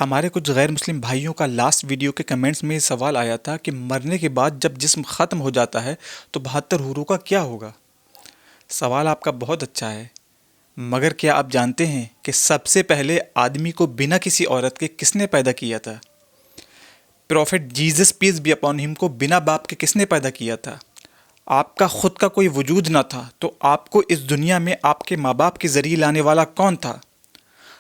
ہمارے کچھ غیر مسلم بھائیوں کا لاسٹ ویڈیو کے کمنٹس میں یہ سوال آیا تھا کہ مرنے کے بعد جب جسم ختم ہو جاتا ہے تو 72 حوروں کا کیا ہوگا؟ سوال آپ کا بہت اچھا ہے، مگر کیا آپ جانتے ہیں کہ سب سے پہلے آدمی کو بنا کسی عورت کے کس نے پیدا کیا تھا؟ Prophet Jesus peace be upon ہم کو بنا باپ کے کس نے پیدا کیا تھا؟ آپ کا خود کا کوئی وجود نہ تھا تو آپ کو اس دنیا میں آپ کے ماں باپ کے ذریعے لانے والا کون تھا؟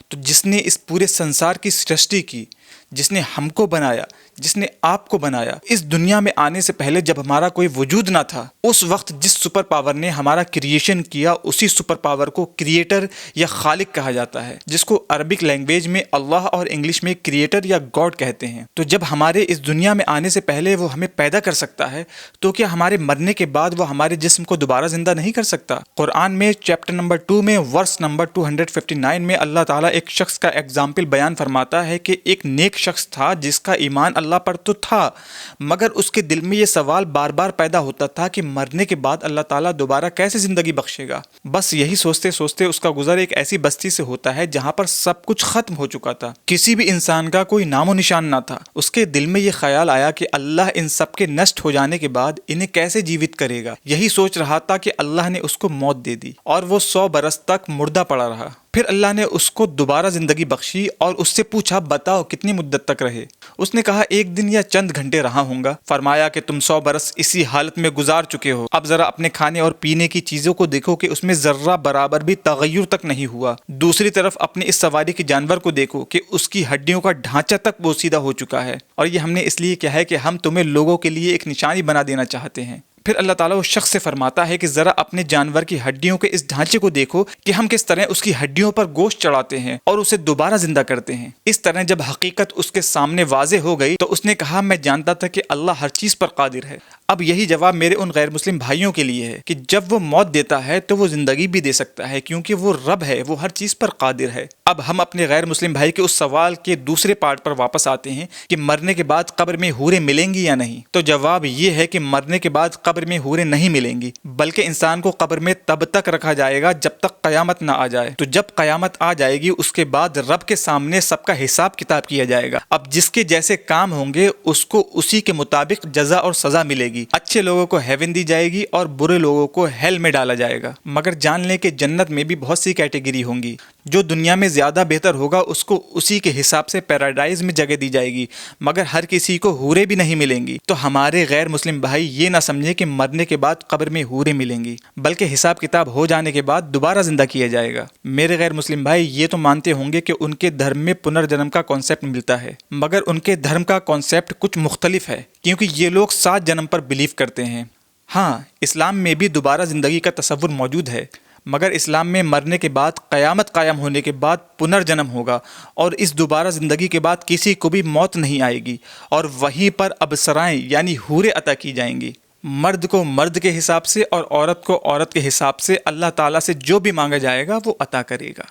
تو جس نے اس پورے سنسار کی سرشٹی کی، جس نے ہم کو بنایا، جس نے آپ کو بنایا، اس دنیا میں آنے سے پہلے جب ہمارا کوئی وجود نہ تھا، اس وقت جس سپر پاور نے ہمارا کریشن کیا، اسی سپر پاور کو کریٹر یا خالق کہا جاتا ہے، جس کو عربک لینگویج میں اللہ اور انگلش میں کریٹر یا گاڈ کہتے ہیں۔ تو جب ہمارے اس دنیا میں آنے سے پہلے وہ ہمیں پیدا کر سکتا ہے تو کیا ہمارے مرنے کے بعد وہ ہمارے جسم کو دوبارہ زندہ نہیں کر سکتا؟ قرآن میں چیپٹر نمبر 2 میں ورس نمبر 259 میں اللہ تعالیٰ ایک شخص کا ایگزامپل بیان فرماتا ہے کہ ایک نیک شخص تھا جس کا ایمان اللہ پر تو تھا، مگر اس کے دل میں یہ سوال بار بار پیدا ہوتا تھا کہ مرنے کے بعد اللہ تعالیٰ دوبارہ کیسے زندگی بخشے گا۔ بس یہی سوچتے سوچتے اس کا گزر ایک ایسی بستی سے ہوتا ہے جہاں پر سب کچھ ختم ہو چکا تھا، کسی بھی انسان کا کوئی نام و نشان نہ تھا۔ اس کے دل میں یہ خیال آیا کہ اللہ ان سب کے نشٹ ہو جانے کے بعد انہیں کیسے جیوت کرے گا۔ یہی سوچ رہا تھا کہ اللہ نے اس کو موت دے دی اور وہ 100 برس تک مردہ پڑا رہا۔ پھر اللہ نے اس کو دوبارہ زندگی بخشی اور اس سے پوچھا، بتاؤ کتنی مدت تک رہے؟ اس نے کہا، 1 دن یا چند گھنٹے رہا ہوں گا۔ فرمایا کہ تم 100 برس اسی حالت میں گزار چکے ہو، اب ذرا اپنے کھانے اور پینے کی چیزوں کو دیکھو کہ اس میں ذرہ برابر بھی تغیر تک نہیں ہوا۔ دوسری طرف اپنے اس سواری کے جانور کو دیکھو کہ اس کی ہڈیوں کا ڈھانچہ تک بوسیدہ ہو چکا ہے، اور یہ ہم نے اس لیے کیا ہے کہ ہم تمہیں لوگوں کے لیے ایک نشانی بنا دینا چاہتے ہیں۔ پھر اللہ تعالیٰ اس شخص سے فرماتا ہے کہ ذرا اپنے جانور کی ہڈیوں کے اس ڈھانچے کو دیکھو کہ ہم کس طرح اس کی ہڈیوں پر گوشت چڑھاتے ہیں اور اسے دوبارہ زندہ کرتے ہیں۔ اس طرح جب حقیقت اس کے سامنے واضح ہو گئی تو اس نے کہا، میں جانتا تھا کہ اللہ ہر چیز پر قادر ہے۔ اب یہی جواب میرے ان غیر مسلم بھائیوں کے لیے ہے کہ جب وہ موت دیتا ہے تو وہ زندگی بھی دے سکتا ہے، کیونکہ وہ رب ہے، وہ ہر چیز پر قادر ہے۔ اب ہم اپنے غیر مسلم بھائی کے اس سوال کے دوسرے پارٹ پر واپس آتے ہیں کہ مرنے کے بعد قبر میں حوریں ملیں گی یا نہیں؟ تو جواب یہ ہے کہ مرنے کے بعد قبر میں حوریں نہیں ملیں گی، بلکہ انسان کو قبر میں تب تک رکھا جائے گا جب تک قیامت نہ آ جائے۔ تو جب قیامت آ جائے گی اس کے بعد رب کے سامنے سب کا حساب کتاب کیا جائے گا۔ اب جس کے جیسے کام ہوں گے اس کو اسی کے مطابق جزا اور سزا ملے گی۔ اچھے لوگوں کو ہیون دی جائے گی اور برے لوگوں کو ہیل میں ڈالا جائے گا۔ مگر جان لیں کہ جنت میں بھی بہت سی کیٹیگری ہوں گی۔ جو دنیا میں زیادہ بہتر ہوگا اس کو اسی کے حساب سے پیراڈائز میں جگہ دی جائے گی، مگر ہر کسی کو حوریں بھی نہیں ملیں گی۔ تو ہمارے غیر مسلم بھائی یہ نہ سمجھیں کہ مرنے کے بعد قبر میں حوریں ملیں گی، بلکہ حساب کتاب ہو جانے کے بعد دوبارہ زندہ کیا جائے گا۔ میرے غیر مسلم بھائی یہ تو مانتے ہوں گے کہ ان کے دھرم میں پنرجنم کا کانسیپٹ ملتا ہے، مگر ان کے دھرم کا کانسیپٹ کچھ مختلف ہے، کیونکہ یہ لوگ 7 جنم پر بلیو کرتے ہیں۔ ہاں، اسلام میں بھی دوبارہ زندگی کا تصور موجود ہے، مگر اسلام میں مرنے کے بعد قیامت قائم ہونے کے بعد پنرجنم ہوگا، اور اس دوبارہ زندگی کے بعد کسی کو بھی موت نہیں آئے گی، اور وہیں پر ابصرائیں یعنی حوریں عطا کی جائیں گی۔ مرد کو مرد کے حساب سے اور عورت کو عورت کے حساب سے اللہ تعالیٰ سے جو بھی مانگا جائے گا وہ عطا کرے گا۔